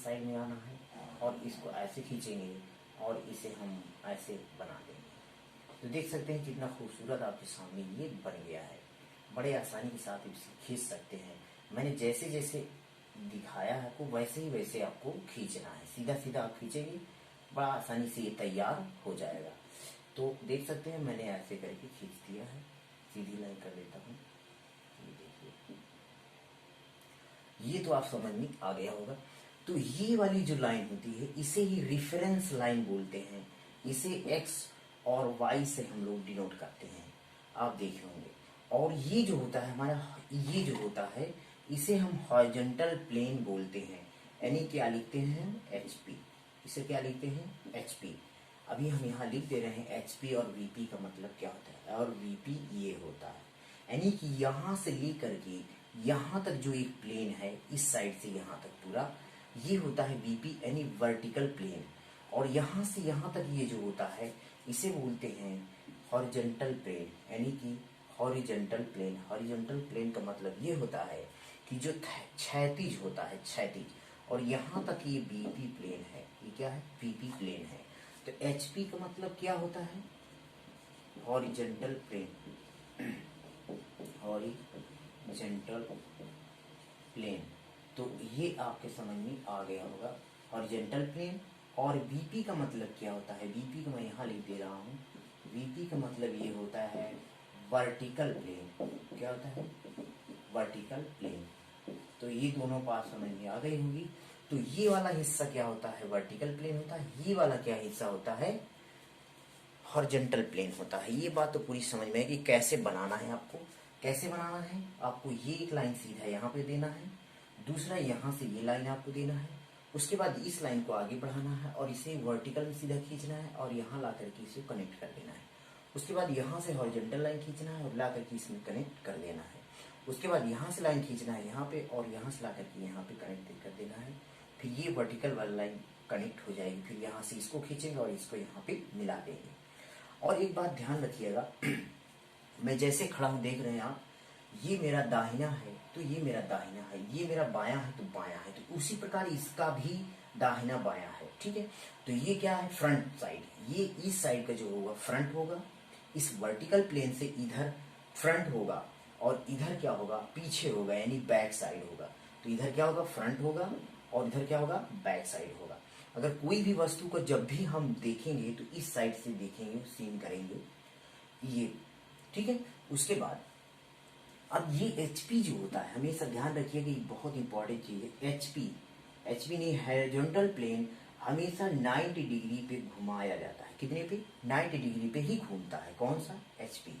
Side में आना है और इसको ऐसे खींचेंगे और इसे हम ऐसे बना देंगे। तो देख सकते हैं कितना खूबसूरत आपके सामने ये बन गया है। बड़े आसानी के साथ इसे खींच सकते हैं। मैंने जैसे जैसे दिखाया है आपको वैसे ही वैसे आपको खींचना है। सीधा सीधा आप खींचेंगे, बड़ा आसानी से ये तैयार हो जाएगा। तो देख सकते हैं मैंने ऐसे करके खींच दिया है। सीधी लाइन कर देता हूँ, ये देखिए, ये तो आप समझ में आ गया होगा। तो ये वाली जो लाइन होती है इसे ही रेफरेंस लाइन बोलते हैं। इसे एक्स और वाई से हम लोग डिनोट करते हैं, आप देखे होंगे। और ये जो होता है हमारा, ये जो होता है इसे हम हॉरिजॉन्टल प्लेन बोलते हैं। यानी क्या लिखते हैं, HP। इसे क्या लिखते हैं, HP। अभी हम यहाँ लिख दे रहे हैं HP और VP का मतलब क्या होता है, और VP ये होता है। यानी कि यहाँ से लेकर के यहाँ तक जो एक प्लेन है, इस साइड से यहाँ तक पूरा, ये होता है VP यानी वर्टिकल प्लेन। और यहाँ से यहाँ तक ये जो होता है इसे बोलते हैं हॉरिजॉन्टल प्लेन, यानी कि हॉरिजॉन्टल प्लेन। हॉरिजॉन्टल प्लेन का मतलब ये होता है कि जो क्षैतिज होता है, क्षैतिज, और यहाँ तक ये VP प्लेन है। ये क्या है, VP प्लेन है। तो HP का मतलब क्या होता है, हॉरिजॉन्टल प्लेन, हॉरिजॉन्टल प्लेन। तो ये आपके समझ में आ गया होगा, हॉरिजॉन्टल प्लेन। और VP का मतलब क्या होता है, VP को मैं यहाँ लिख दे रहा हूँ। VP का मतलब ये होता है वर्टिकल प्लेन। क्या होता है, वर्टिकल प्लेन। तो ये दोनों बात समझ में आ गई होगी। तो ये वाला हिस्सा क्या होता है, वर्टिकल प्लेन होता है। ये वाला क्या हिस्सा होता है, हॉरिजॉन्टल प्लेन होता है। ये बात तो पूरी समझ में है कि कैसे बनाना है आपको। कैसे बनाना है आपको, ये एक लाइन सीधा यहाँ पे देना है, दूसरा यहाँ से ये लाइन आपको देना है। उसके बाद इस लाइन को आगे बढ़ाना है और इसे वर्टिकल में सीधा खींचना है और यहाँ ला करके इसे कनेक्ट कर देना है। उसके बाद यहाँ से हॉरिजॉन्टल लाइन खींचना है और ला करके इसमें कनेक्ट कर देना है। उसके बाद यहाँ से लाइन खींचना है यहाँ पे और यहाँ से ला करके यहाँ पे कनेक्ट कर देना है। फिर ये वर्टिकल वाली लाइन कनेक्ट हो जाएगी। फिर यहाँ से इसको खींचेंगे और इसको यहाँ पे मिला देंगे। और एक बात ध्यान रखिएगा, मैं जैसे खड़ा हूँ देख रहे हैं आप, ये मेरा दाहिना है तो ये मेरा दाहिना है, ये मेरा बायां है तो बायां है। तो उसी प्रकार इसका भी दाहिना बायां है, ठीक है। तो ये क्या है, फ्रंट साइड। ये इस साइड का जो होगा फ्रंट होगा, इस वर्टिकल प्लेन से इधर फ्रंट होगा और इधर क्या होगा, पीछे होगा, यानी बैक साइड होगा। तो इधर क्या होगा, फ्रंट होगा और इधर क्या होगा, बैक साइड होगा। अगर कोई भी वस्तु को जब भी हम देखेंगे तो इस साइड से देखेंगे, सीन करेंगे ये, ठीक है। उसके बाद अब ये HP जो होता है, हमेशा ध्यान रखिएगा, ये बहुत इंपॉर्टेंट चीज है। HP नहीं, हॉरिजॉन्टल प्लेन हमेशा 90 डिग्री पे घुमाया जाता है। कितने पे, 90 डिग्री पे ही घूमता है। कौन सा, HP।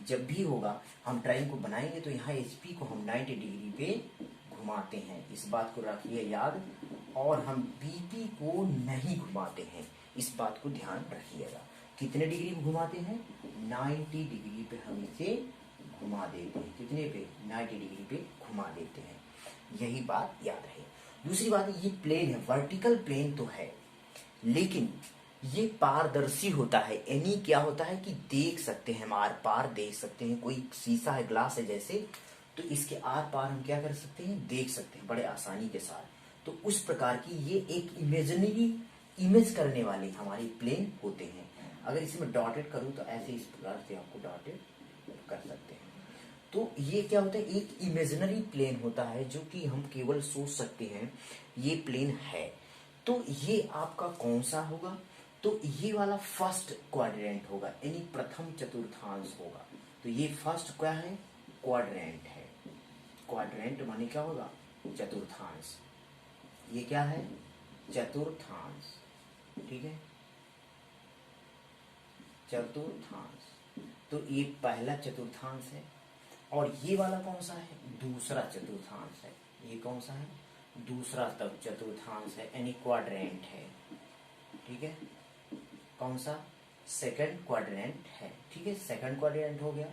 जब भी होगा हम ड्राइंग को बनाएंगे तो यहाँ HP को हम 90 डिग्री पे घुमाते हैं, इस बात को रखिए याद। और हम VP को नहीं घुमाते हैं, इस बात को ध्यान रखिएगा। कितने डिग्री में घुमाते हैं, 90 डिग्री पे हम इसे घुमा देते हैं। कितने पे, 90 डिग्री पे घुमा देते हैं, यही बात याद रहे। दूसरी बात, ये प्लेन है, वर्टिकल प्लेन तो है लेकिन ये पारदर्शी होता है। यानी क्या होता है कि देख सकते हैं, हम आर पार देख सकते हैं। कोई शीशा है, ग्लास है जैसे, तो इसके आर पार हम क्या कर सकते हैं, देख सकते हैं बड़े आसानी के साथ। तो उस प्रकार की ये एक इमेजिनरी इमेज करने वाले हमारे प्लेन होते हैं। अगर इसमें डॉटेड करूं तो ऐसे इस प्रकार से आपको डॉटेड कर सकते हैं। तो ये क्या होता है, एक इमेजिनरी प्लेन होता है जो कि हम केवल सोच सकते हैं ये प्लेन है। तो ये आपका कौन सा होगा, तो ये वाला फर्स्ट क्वाड्रेंट होगा, यानी प्रथम चतुर्थांश होगा। तो ये फर्स्ट क्या है, क्वाड्रेंट है। क्वाड्रेंट माने क्या होगा, चतुर्थांश। ये क्या है, चतुर्थांश, ठीक है, चतुर्थांश। तो ये पहला चतुर्थांश है। और ये वाला कौन सा है, दूसरा चतुर्थांश है। ये कौन सा है, दूसरा तब चतुर्थांश है, यानी क्वाड्रेंट है, ठीक है। कौन सा, सेकंड क्वाड्रेंट है, ठीक है। सेकंड क्वाड्रेंट हो गया,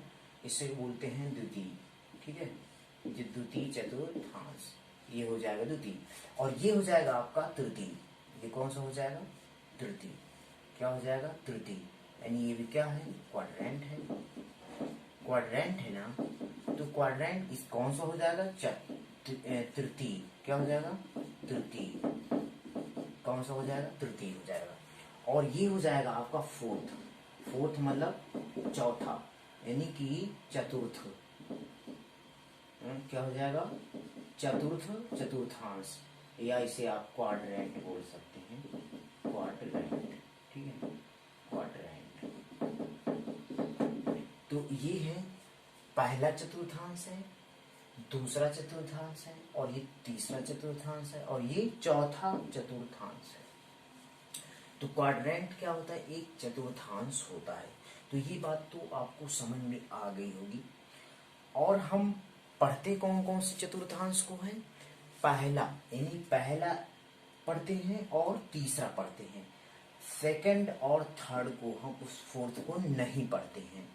इसे बोलते हैं द्वितीय, ठीक है। जो द्वितीय चतुर्थांश, ये हो जाएगा द्वितीय। और ये हो जाएगा आपका तृतीय। ये कौन सा हो जाएगा, तृतीय। क्या हो जाएगा, तृतीय। यानी ये भी क्या है, क्वाड्रेंट है। क्वाड्रेंट है ना, तो क्वाड्रेंट इस कौन सा हो जाएगा, तृतीय। क्या हो जाएगा, तृतीय। कौन सा हो जाएगा, तृतीय हो जाएगा। और ये हो जाएगा आपका फोर्थ मतलब चौथा, यानी कि चतुर्थ। क्या हो जाएगा, चतुर्थांश, या इसे आप क्वाड्रेंट बोल सकते हैं, क्वाड्रेंट, ठीक है, क्वाड्रेंट। तो ये है पहला चतुर्थांश है, दूसरा चतुर्थांश है, और ये तीसरा चतुर्थांश है, और ये चौथा चतुर्थांश है। तो क्वाड्रेंट क्या होता है, एक चतुर्थांश होता है। तो ये बात तो आपको समझ में आ गई होगी। और हम पढ़ते कौन कौन से चतुर्थांश को है, पहला यानी पहला पढ़ते हैं और तीसरा पढ़ते हैं। सेकंड और थर्ड को हम उस फोर्थ को नहीं पढ़ते हैं।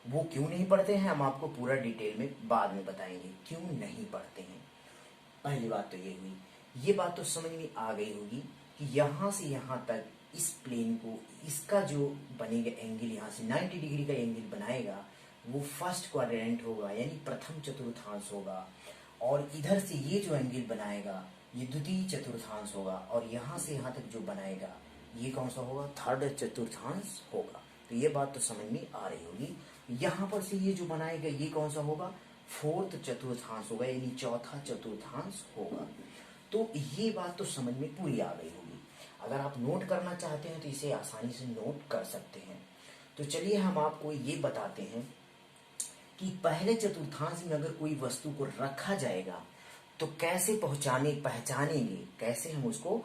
वो क्यों नहीं पढ़ते हैं हम आपको पूरा डिटेल में बाद में बताएंगे क्यों नहीं पढ़ते हैं। पहली बात तो ये हुई, ये बात तो समझ में आ गई होगी कि यहाँ से यहाँ तक इस प्लेन को, इसका जो बनेगा एंगल, यहाँ से 90 डिग्री का एंगल बनाएगा, वो फर्स्ट क्वाड्रेंट होगा, यानी प्रथम चतुर्थांश होगा। और इधर से ये जो एंगल बनाएगा ये द्वितीय चतुर्थांश होगा, और यहाँ से यहाँ तक जो बनाएगा ये कौन सा होगा, थर्ड चतुर्थांश होगा। तो ये बात तो समझ में आ रही होगी। यहाँ पर से ये जो बनाएगा ये कौन सा होगा, फोर्थ चतुर्थांश होगा, यानी चौथा चतुर्थांश होगा। तो ये बात तो समझ में पूरी आ गई होगी। अगर आप नोट करना चाहते हैं तो इसे आसानी से नोट कर सकते हैं। तो चलिए हम आपको ये बताते हैं कि पहले चतुर्थांश में अगर कोई वस्तु को रखा जाएगा तो कैसे पहचानेंगे, कैसे हम उसको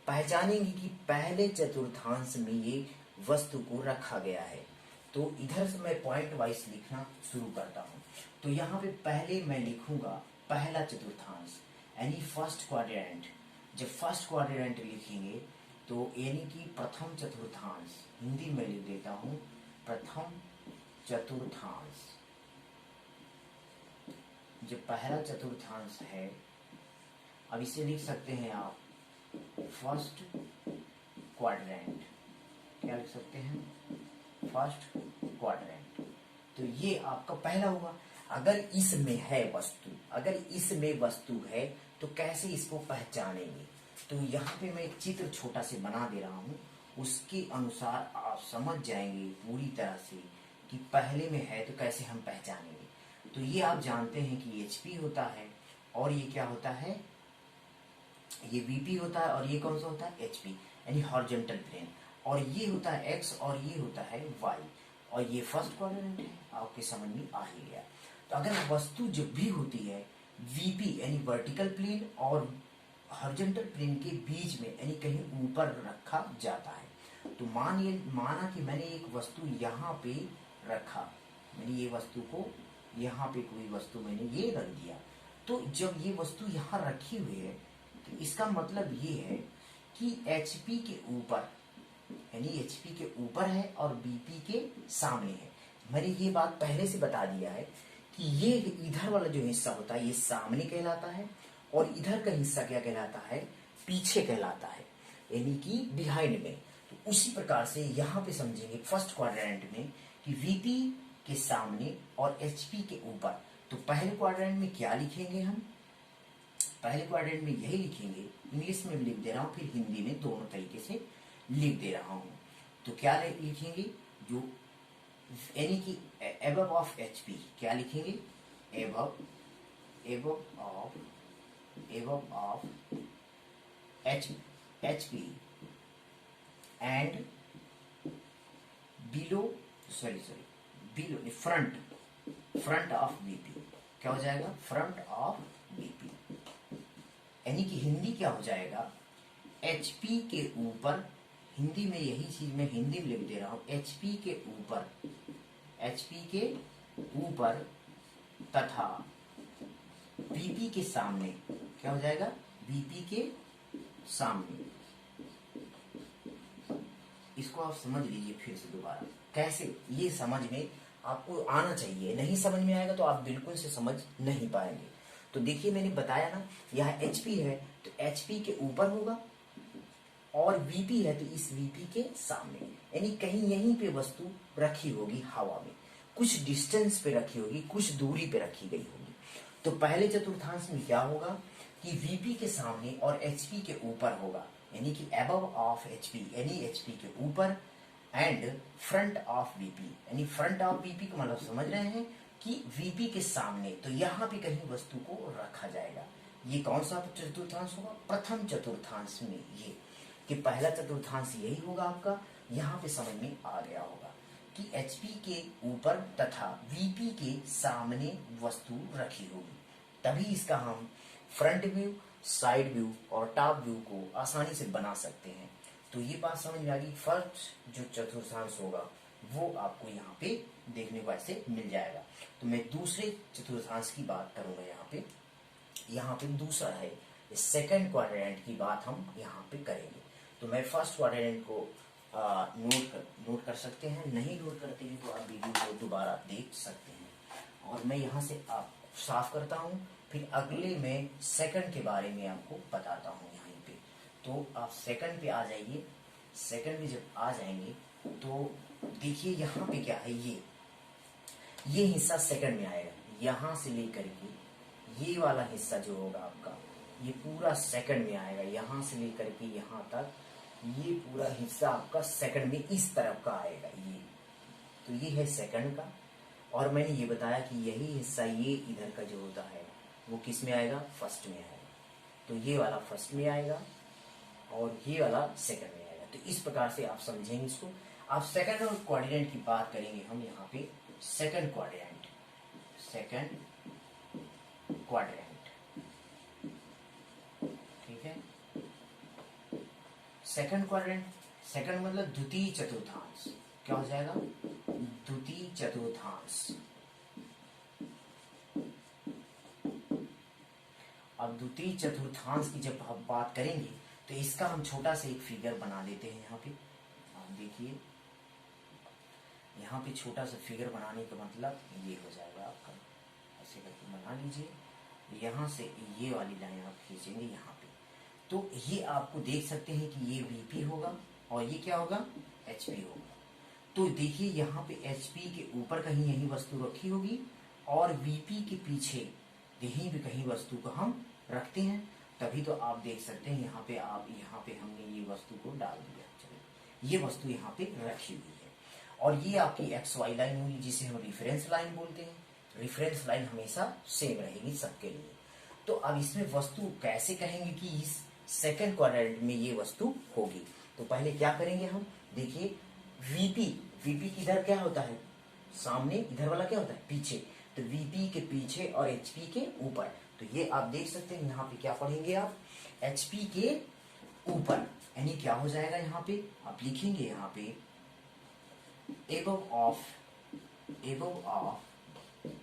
पहचानेंगे कि पहले चतुर्थांश में ये वस्तु को रखा गया है। तो इधर से मैं पॉइंट वाइज लिखना शुरू करता हूँ। तो यहाँ पे पहले मैं लिखूंगा पहला चतुर्थांश, यानी फर्स्ट क्वाड्रेंट। जब फर्स्ट क्वाड्रेंट लिखेंगे तो यानी कि प्रथम चतुर्थांश, हिंदी में लिख देता हूँ प्रथम चतुर्थांश। जो पहला चतुर्थांश है, अब इसे लिख सकते हैं आप फर्स्ट क्वाड्रेंट। क्या लिख सकते हैं, फर्स्ट क्वाड्रेंट। तो ये आपका पहला हुआ। अगर इसमें है वस्तु, अगर इसमें वस्तु है तो कैसे इसको पहचानेंगे। तो यहाँ पे मैं एक चित्र छोटा से बना दे रहा हूँ, उसके अनुसार आप समझ जाएंगे पूरी तरह से कि पहले में है तो कैसे हम पहचानेंगे। तो ये आप जानते हैं कि HP होता है, और ये क्या होता है, ये VP होता है, और ये कौन सा होता है, HP यानी हॉरिजॉन्टल प्लेन। और ये होता है X और ये होता है Y, और ये फर्स्ट क्वाड्रेंट है। आपके समझ में आ ही गया। तो अगर वस्तु जब भी होती है VP यानी वर्टिकल प्लेन और हॉरिजॉन्टल प्लेन के बीच में यानी कहीं ऊपर रखा जाता है। तो माना कि मैंने एक वस्तु यहाँ पे रखा, मैंने ये वस्तु को यहाँ पे कोई वस्तु मैंने ये रख दिया। तो जब ये वस्तु यहाँ रखी हुई है तो इसका मतलब ये है कि HP के ऊपर, यानी HP के ऊपर है और BP के सामने है। मैंने ये बात पहले से बता दिया है कि ये इधर वाला जो हिस्सा होता है ये सामने कहलाता है, और इधर का हिस्सा क्या कहलाता है, पीछे कहलाता है, यानी कि बिहाइंड में। तो उसी प्रकार से यहाँ पे समझेंगे फर्स्ट क्वाड्रेंट में कि VP के सामने और HP के ऊपर। तो पहले क्वाड्रेंट में क्या लिखेंगे हम, पहले क्वाड्रेंट में यही लिखेंगे, इंग्लिश में लिख दे रहा हूँ फिर हिंदी में, दोनों तरीके से लिख दे रहा हूँ। तो क्या लिखेंगे, जो यानी कि एबव ऑफ HP, क्या लिखेंगे, above of HP and below front of VP। क्या हो जाएगा, फ्रंट ऑफ VP। यानी कि हिंदी क्या हो जाएगा, HP के ऊपर, हिंदी में यही चीज मैं हिंदी में लिख दे रहा हूं, HP के ऊपर तथा VP के सामने। क्या हो जाएगा, VP के सामने। इसको आप समझ लीजिए फिर से दोबारा, कैसे ये समझ में आपको आना चाहिए। नहीं समझ में आएगा तो आप बिल्कुल से समझ नहीं पाएंगे। तो देखिए मैंने बताया ना, यहाँ HP है तो HP के ऊपर होगा, और VP है तो इस VP के सामने, यानी कहीं यहीं पे वस्तु रखी होगी हवा में, कुछ डिस्टेंस पे रखी होगी, कुछ दूरी पे रखी गई होगी। तो पहले चतुर्थांश में क्या होगा कि VP के सामने और HP के ऊपर होगा, यानी कि अबव ऑफ एचपी यानी एचपी के ऊपर, एंड फ्रंट ऑफ वीपी यानी फ्रंट ऑफ वीपी का मतलब समझ रहे हैं कि वीपी के सामने, तो यहाँ पे कहीं वस्तु को रखा जाएगा। ये कौन सा चतुर्थांश होगा? प्रथम चतुर्थांश में ये, कि पहला चतुर्थांश यही होगा आपका। यहाँ पे समझ में आ गया होगा कि एचपी के ऊपर तथा वीपी के सामने वस्तु रखी होगी, तभी इसका हम फ्रंट व्यू, साइड व्यू और टॉप व्यू को आसानी से बना सकते हैं। तो ये बात समझ में आ गई। फर्स्ट जो चतुर्थांश होगा वो आपको यहाँ पे देखने को ऐसे मिल जाएगा। तो मैं दूसरे चतुर्थांश की बात करूंगा यहाँ पे दूसरा है, सेकंड क्वाड्रेंट की बात हम यहाँ पे करेंगे। तो मैं फर्स्ट क्वाड्रेंट को नोट कर सकते हैं, नहीं नोट करते हैं तो आप वीडियो को दोबारा देख सकते हैं। और मैं यहाँ से आप साफ करता हूँ, फिर अगले में सेकंड के बारे में आपको बताता हूँ यहाँ पे। तो आप सेकंड पे आ जाइए। सेकंड में जब आ जाएंगे तो देखिए यहाँ पे क्या है, ये हिस्सा सेकंड में आएगा। यहाँ से लेकर के ये वाला हिस्सा जो होगा आपका, ये पूरा सेकंड में आएगा। यहाँ से लेकर के यहाँ तक ये पूरा हिस्सा आपका सेकंड में इस तरफ का आएगा। ये तो ये है सेकंड का। और मैंने ये बताया कि यही हिस्सा ये इधर का जो होता है वो किस में आएगा? फर्स्ट में आएगा। तो ये वाला फर्स्ट में आएगा और ये वाला सेकंड में आएगा। तो इस प्रकार से आप समझेंगे इसको। आप सेकंड और क्वाड्रेंट की बात करेंगे हम यहाँ पे। सेकंड क्वाड्रेंट ठीक है। सेकंड क्वाड्रेंट, सेकंड मतलब द्वितीय चतुर्थांश। क्या हो जाएगा? द्वितीय चतुर्थांश। अब द्वितीय चतुर्थांश की जब हम बात करेंगे तो इसका हम छोटा सा एक फिगर बना देते हैं यहाँ पे। आप देखिए यहाँ पे छोटा सा फिगर बनाने का मतलब ये हो जाएगा आपका, ऐसे करके बना लीजिए। यहाँ से ये वाली लाइन आप खींचेंगे यहाँ पे, तो ये आपको देख सकते हैं कि ये वीपी होगा और ये क्या होगा? एचपी होगा। तो देखिए यहाँ पे एचपी के ऊपर कहीं यही वस्तु रखी होगी और वीपी के पीछे यहीं भी कहीं वस्तु को हम रखते हैं, तभी तो आप देख सकते हैं यहाँ पे हमने ये वस्तु को डाल दिया। चलो ये वस्तु यहाँ पे रखी हुई है और ये आपकी एक्स वाई लाइन होगी जिसे हम रिफरेंस लाइन बोलते हैं। रिफरेंस लाइन हमेशा सेम रहेगी सबके लिए। तो अब इसमें वस्तु कैसे कहेंगे कि इस सेकंड क्वाड्रेंट में ये वस्तु होगी? तो पहले क्या करेंगे हम, देखिए वीपी किधर क्या होता है? सामने। इधर वाला क्या होता है? पीछे। तो वीपी के पीछे और एचपी के ऊपर। तो ये आप देख सकते हैं यहाँ पे क्या पढ़ेंगे आप? एचपी के ऊपर, यानी क्या हो जाएगा यहाँ पे? आप लिखेंगे यहाँ पे above of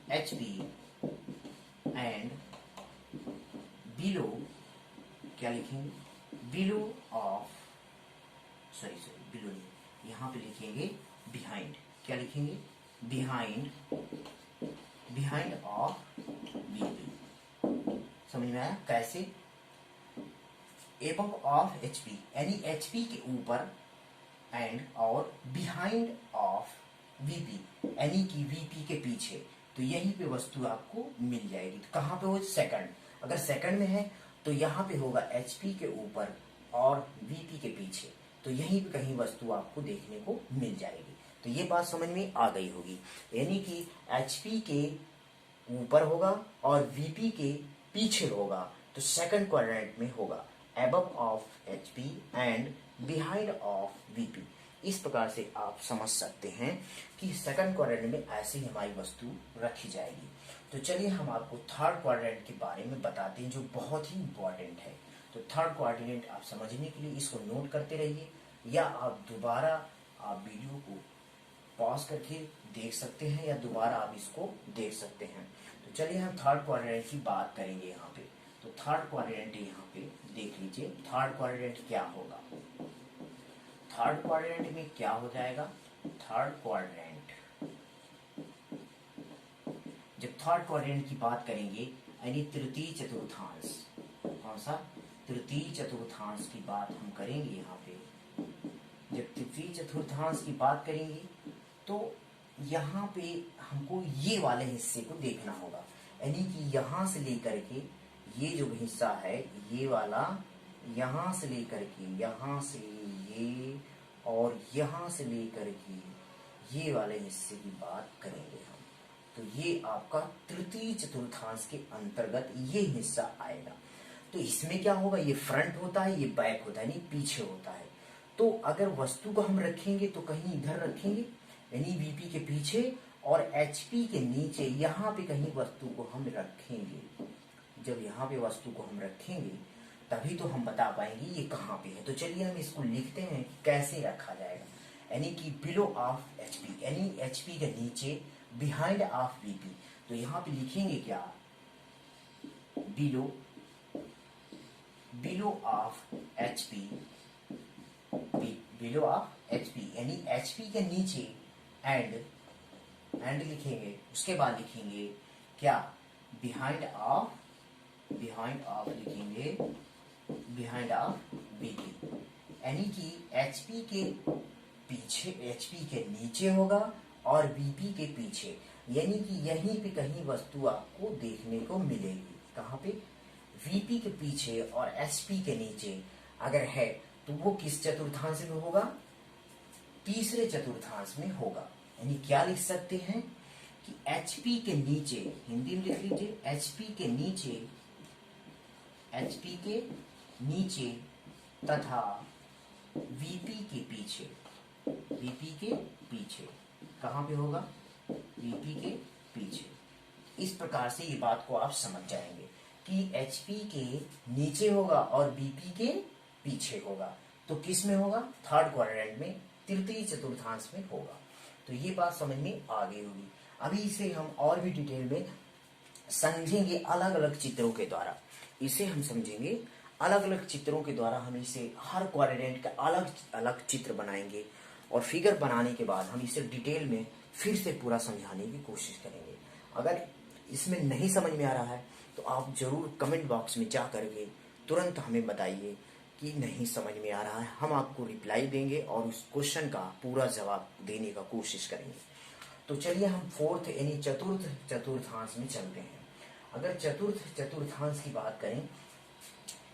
HP and below, क्या लिखेंगे? below नहीं, यहाँ पे लिखेंगे behind। क्या लिखेंगे? behind of VP। समझ में आया कैसे? above of HP यानी HP के ऊपर एंड और बिहाइंड ऑफ वीपी यानी कि वीपी के पीछे। तो यहीं पे वस्तु आपको मिल जाएगी। तो कहाँ पे हो? सेकंड। अगर सेकंड में है तो यहाँ पे होगा एचपी के ऊपर और वीपी के पीछे। तो यहीं पे कहीं वस्तु आपको देखने को मिल जाएगी। तो ये बात समझ में आ गई होगी, यानी कि एचपी के ऊपर होगा और वीपी के पीछे होगा। तो सेकंड क्वाड्रेंट में होगा above of HP and behind of VP. इस प्रकार से आप समझ सकते हैं कि सेकंड क्वाड्रेंट में ऐसे ही हमारी वस्तु रखी जाएगी। तो चलिए हम आपको थर्ड क्वाड्रेंट के बारे में बताते हैं जो बहुत ही इंपॉर्टेंट है। तो थर्ड क्वाड्रेंट आप समझने के लिए इसको नोट करते रहिए या आप दोबारा आप वीडियो को पॉज करके देख सकते हैं या दोबारा आप इसको देख सकते हैं। तो चलिए हम थर्ड क्वाड्रेंट की बात करेंगे यहाँ पे। तो थर्ड क्वाड्रेंट यहाँ पे देख लीजिए, थर्ड क्वाड्रेंट क्या होगा? थर्ड क्वाड्रेंट में क्या हो जाएगा? थर्ड क्वाड्रेंट, जब थर्ड क्वाड्रेंट की बात करेंगे यानी तृतीय चतुर्थांश। कौन सा? तृतीय चतुर्थांश की बात हम करेंगे यहाँ पे। जब तृतीय चतुर्थांश की बात करेंगे तो यहाँ पे हमको ये वाले हिस्से को देखना होगा, यानी कि यहाँ से लेकर के ये जो हिस्सा है ये वाला यहाँ से लेकर के यहाँ से ये और यहाँ से लेकर के ये वाले हिस्से की बात करेंगे हम। तो ये आपका तृतीय चतुर्थांश के अंतर्गत ये हिस्सा आएगा। तो इसमें क्या होगा, ये फ्रंट होता है, ये बैक होता है, यानी पीछे होता है। तो अगर वस्तु को हम रखेंगे तो कहीं इधर रखेंगे, यानी वीपी के पीछे, और एचपी के नीचे यहाँ पे कहीं वस्तु को हम रखेंगे। जब यहाँ पे वस्तु को हम रखेंगे तभी तो हम बता पाएंगे ये कहाँ पे है। तो चलिए हम इसको लिखते हैं कि कैसे रखा जाएगा, यानी कि बिलो ऑफ एचपी, यानी एचपी के नीचे, बिहाइंड ऑफ वीपी। तो यहाँ पे लिखेंगे क्या, below of HP, below of HP यानी एचपी के नीचे, एंड लिखेंगे। उसके बाद लिखेंगे क्या, बिहाइंड ऑफ लिखेंगे, बिहाइंड ऑफ वीपी, यानी कि एचपी के पीछे, एचपी के नीचे होगा और वीपी के पीछे, यानी कि यहीं पे कहीं वस्तु आपको देखने को मिलेगी। कहाँ पे, वीपी के पीछे और एचपी के नीचे अगर है तो वो किस चतुर्थांश में होगा, तीसरे चतुर्थांश में होगा। यानी क्या लिख सकते हैं कि एचपी के नीचे, हिंदी में लिख लीजिए, एचपी के नीचे तथा वीपी के पीछे, कहाँ पे होगा, वीपी के पीछे। इस प्रकार से ये बात को आप समझ जाएंगे कि एचपी के नीचे होगा और बीपी के पीछे होगा। तो किस में होगा, थर्ड क्वाड्रेंट में, तृतीय चतुर्थांश में होगा। तो ये बात समझ में आ गई होगी। अभी इसे हम और भी डिटेल में समझेंगे अलग अलग चित्रों के द्वारा। इसे हम समझेंगे अलग अलग चित्रों के द्वारा। हम इसे हर क्वाड्रेंट का अलग अलग चित्र बनाएंगे और फिगर बनाने के बाद हम इसे डिटेल में फिर से पूरा समझाने की कोशिश करेंगे। अगर इसमें नहीं समझ में आ रहा है तो आप जरूर कमेंट बॉक्स में जा करके तुरंत हमें बताइए कि नहीं समझ में आ रहा है। हम आपको रिप्लाई देंगे और उस क्वेश्चन का पूरा जवाब देने का कोशिश करेंगे। तो चलिए हम फोर्थ यानी चतुर्थ चतुर्थांश में चलते हैं। अगर चतुर्थ चतुर्थांश की बात करें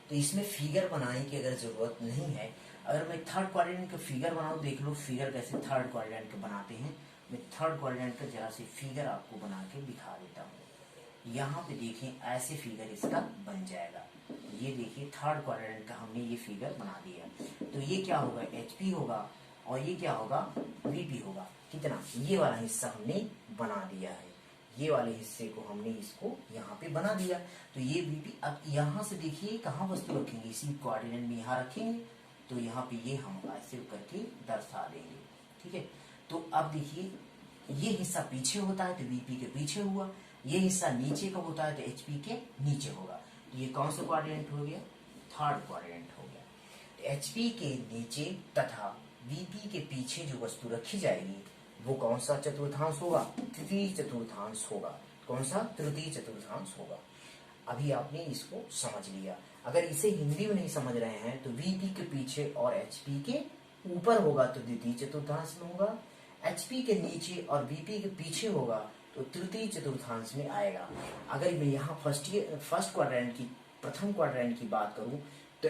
तो इसमें फिगर बनाने की अगर जरूरत नहीं है। अगर मैं थर्ड क्वाड्रेंट का फिगर बनाऊं, देख लो फिगर कैसे थर्ड क्वाड्रेंट का बनाते हैं। मैं थर्ड क्वाड्रेंट का जरा सी फिगर आपको बना के दिखा देता हूँ। यहाँ पे देखें, ऐसे फिगर इसका बन जाएगा। ये देखिए थर्ड क्वाड्रेंट का हमने ये फिगर बना दिया। तो ये क्या होगा, एचपी होगा और ये क्या होगा, वीपी होगा। कितना, ये वाला हिस्सा हमने बना दिया है। ये वाले हिस्से को हमने इसको यहाँ पे बना दिया। तो ये वीपी, अब यहाँ से देखिए कहाँ वस्तु रखेंगे, इसी कोऑर्डिनेट में यहाँ रखेंगे। तो यहाँ पे ये हम ऐसे करके दर्शा देंगे, ठीक है। तो अब देखिए ये हिस्सा पीछे होता है तो वीपी के पीछे हुआ, ये हिस्सा नीचे का होता है तो एचपी के नीचे होगा। तो ये कौन सा क्वाड्रेंट हो गया, थर्ड क्वाड्रेंट हो गया। तो एचपी के नीचे तथा वीपी के पीछे जो वस्तु रखी जाएगी वो कौन सा चतुर्थांश होगा, तृतीय चतुर्थांश होगा। कौन सा, तृतीय चतुर्थांश होगा। अभी आपने इसको समझ लिया। अगर इसे हिंदी में नहीं समझ रहे हैं तो वीपी के पीछे और एचपी के ऊपर होगा तो द्वितीय चतुर्थांश में होगा, एचपी के नीचे और वीपी के पीछे होगा तो तृतीय चतुर्थांश में आएगा। अगर मैं यहाँ फर्स्ट क्वाड्रेंट की, प्रथम क्वाड्रेंट की बात करूं तो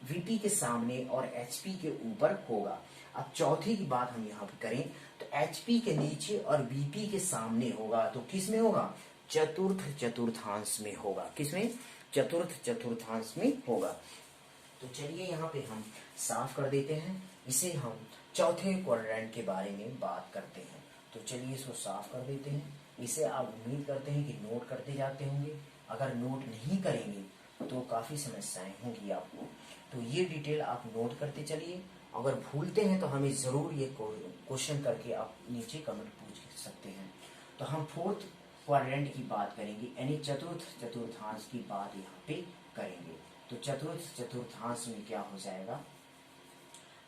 वीपी के सामने और एचपी के ऊपर होगा। अब चौथी की बात हम यहाँ पे करें तो एचपी के नीचे और वीपी के सामने होगा। तो किस में होगा, चतुर्थ चतुर्थांश में होगा। किसमें, चतुर्थ चतुर्थांश में होगा। तो चलिए यहाँ पे हम साफ कर देते हैं। इसे हम चौथे क्वाड्रेंट के बारे में बात करते हैं। तो चलिए इसको साफ कर देते हैं। इसे आप उम्मीद करते हैं कि नोट करते जाते होंगे। अगर नोट नहीं करेंगे तो काफी समस्याएं होंगी आपको। तो ये डिटेल आप नोट करते चलिए। अगर भूलते हैं तो हमें जरूर ये क्वेश्चन करके आप नीचे कमेंट पूछ सकते हैं। तो हम फोर्थ क्वाड्रेंट की बात करेंगे, यानी चतुर्थ चतुर्थांश की बात यहाँ पे करेंगे। तो चतुर्थ चतुर्थांश में क्या हो जाएगा,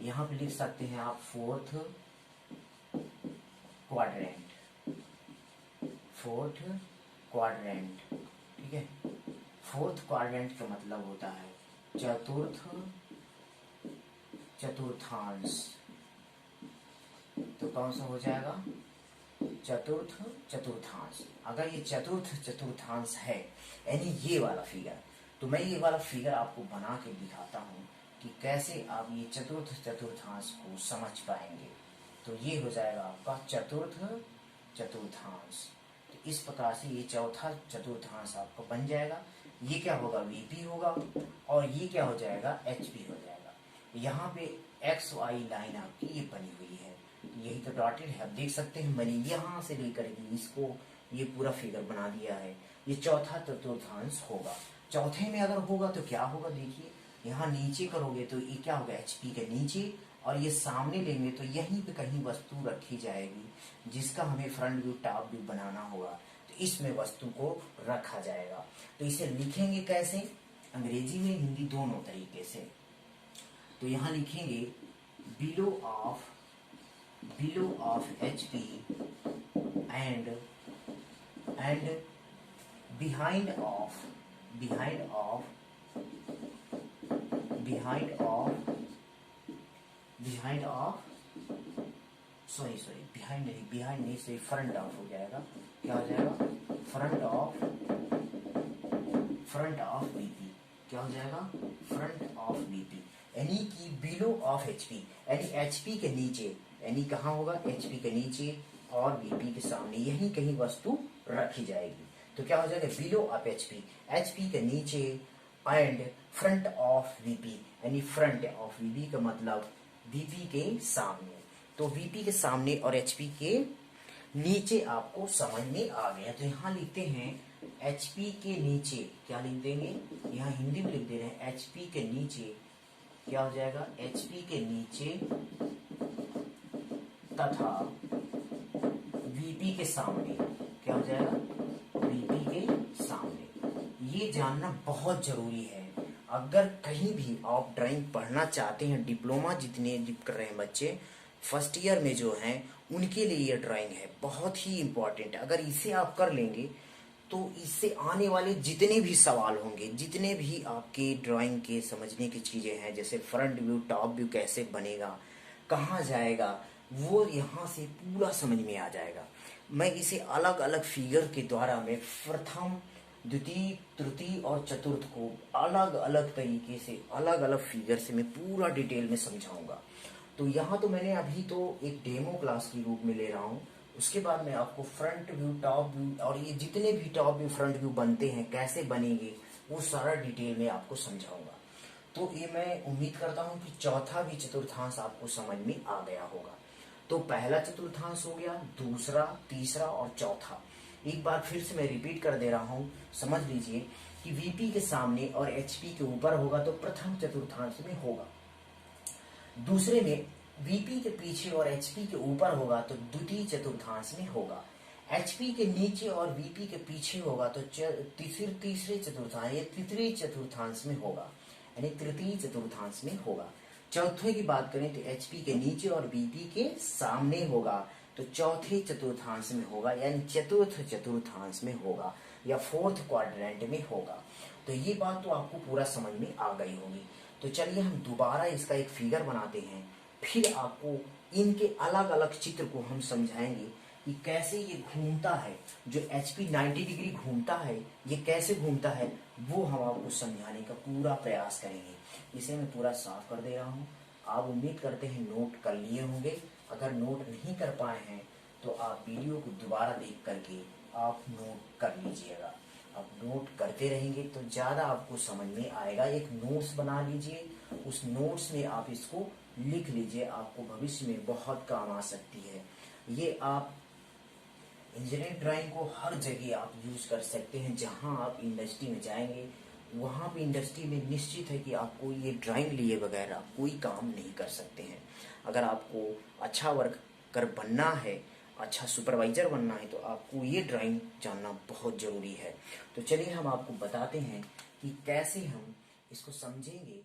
यहाँ पे लिख सकते हैं आप फोर्थ क्वाड्रेंट, फोर्थ क्वाड्रेंट, ठीक है। फोर्थ क्वाड्रेंट का मतलब होता है चतुर्थ चतुर्थांश। तो कौन सा हो जाएगा, चतुर्थ चतुर्थांश। अगर ये चतुर्थ चतुर्थांश है, यानी ये वाला फिगर, तो मैं ये वाला फिगर आपको बना के दिखाता हूँ कि कैसे आप ये चतुर्थ चतुर्थांश को समझ पाएंगे। तो ये हो जाएगा आपका चतुर्थ चतुर्थांश। तो इस प्रकार से ये चौथा चतुर्थांश आपको बन जाएगा। ये क्या होगा, वीपी होगा, और ये क्या हो जाएगा, एचपी हो जाएगा। यहाँ पे एक्स वाई लाइन आपकी ये बनी हुई है, यही तो डॉटेड है। आप देख सकते हैं मैंने यहाँ से लेकर के इसको ये पूरा फिगर बना दिया है। ये चौथा चतुर्थांश होगा। चौथे में अगर होगा तो क्या होगा, देखिए यहाँ नीचे करोगे तो ये क्या होगा, एचपी के नीचे, और ये सामने लेंगे तो यहीं पे कहीं वस्तु रखी जाएगी जिसका हमें फ्रंट व्यू टॉप व्यू बनाना होगा। तो इसमें वस्तु को रखा जाएगा। तो इसे लिखेंगे कैसे, अंग्रेजी में हिंदी दोनों तरीके से। तो यहाँ लिखेंगे below of HP and behind of behind नहीं से फ्रंट ऑफ हो जाएगा। क्या हो जाएगा, फ्रंट ऑफ बीपी। क्या हो जाएगा, फ्रंट ऑफ बीपी, यानी कि बिलो ऑफ एचपी, यानी एचपी के नीचे, यानी कहाँ होगा, एचपी के नीचे और बीपी के सामने यही कहीं वस्तु रखी जाएगी। तो क्या हो जाएगा, बिलो ऑफ एचपी, एचपी के नीचे, एंड फ्रंट ऑफ वीपी, यानी फ्रंट ऑफ वीपी का मतलब वीपी के सामने। तो वीपी के सामने और एचपी के नीचे आपको समझ में आ गया। तो यहाँ लिखते हैं एचपी के नीचे, क्या लिख देंगे, यहाँ हिंदी में लिख दे रहे हैं एचपी के नीचे। क्या हो जाएगा, एचपी के नीचे तथा वीपी के सामने। क्या हो जाएगा, वीपी के सामने। ये जानना बहुत जरूरी है। अगर कहीं भी आप ड्राइंग पढ़ना चाहते हैं, डिप्लोमा जितने कर रहे हैं बच्चे फर्स्ट ईयर में जो हैं, उनके लिए ये ड्राइंग है बहुत ही इम्पोर्टेंट। अगर इसे आप कर लेंगे तो इससे आने वाले जितने भी सवाल होंगे, जितने भी आपके ड्राइंग के समझने की चीज़ें हैं, जैसे फ्रंट व्यू टॉप व्यू कैसे बनेगा, कहाँ जाएगा, वो यहाँ से पूरा समझ में आ जाएगा। मैं इसे अलग अलग फिगर के द्वारा मैं प्रथम द्वितीय तृतीय और चतुर्थ को अलग अलग तरीके से अलग अलग फिगर से मैं पूरा डिटेल में समझाऊंगा। तो यहाँ तो मैंने अभी तो एक डेमो क्लास के रूप में ले रहा हूँ। उसके बाद मैं आपको फ्रंट व्यू टॉप व्यू और ये जितने भी टॉप व्यू फ्रंट व्यू बनते हैं कैसे बनेंगे वो सारा डिटेल में आपको समझाऊंगा। तो ये मैं उम्मीद करता हूँ कि चौथा भी चतुर्थांश आपको समझ में आ गया होगा। तो पहला चतुर्थांश हो गया, दूसरा, तीसरा और चौथा। एक बार फिर से मैं रिपीट कर दे रहा हूँ, समझ लीजिए कि वीपी के सामने और एचपी के ऊपर होगा तो प्रथम चतुर्थांश में होगा। दूसरे में वीपी के पीछे और एचपी के ऊपर होगा तो द्वितीय चतुर्थांश में होगा। एचपी के नीचे और वीपी के पीछे होगा तो तीसरे चतुर्थांश या तृतीय चतुर्थांश में होगा, यानी तृतीय चतुर्थांश में होगा। चौथे की बात करें तो एचपी के नीचे और वीपी के सामने होगा तो चौथे चतुर्थांश में होगा, यानी चतुर्थ चतुर्थांश में होगा या फोर्थ क्वाड्रेंट में होगा। तो ये बात तो आपको पूरा समझ में आ गई होगी। तो चलिए हम दोबारा इसका एक फिगर बनाते हैं, फिर आपको इनके अलग अलग चित्र को हम समझाएंगे कि कैसे ये घूमता है। जो एचपी 90 डिग्री घूमता है, ये कैसे घूमता है वो हम आपको समझाने का पूरा प्रयास करेंगे। इसे मैं पूरा साफ कर दे रहा हूँ। आप उम्मीद करते हैं नोट कर लिए होंगे। अगर नोट नहीं कर पाए हैं तो आप वीडियो को दोबारा देख करके आप नोट कर लीजिएगा। आप नोट करते रहेंगे तो ज़्यादा आपको समझ में आएगा। एक नोट्स बना लीजिए, उस नोट्स में आप इसको लिख लीजिए, आपको भविष्य में बहुत काम आ सकती है। ये आप इंजीनियरिंग ड्राइंग को हर जगह आप यूज कर सकते हैं। जहां आप इंडस्ट्री में जाएंगे वहां भी इंडस्ट्री में निश्चित है कि आपको ये ड्राइंग लिए वगैरह कोई काम नहीं कर सकते हैं। अगर आपको अच्छा वर्कर बनना है, अच्छा सुपरवाइजर बनना है तो आपको ये ड्राइंग जानना बहुत ज़रूरी है। तो चलिए हम आपको बताते हैं कि कैसे हम इसको समझेंगे।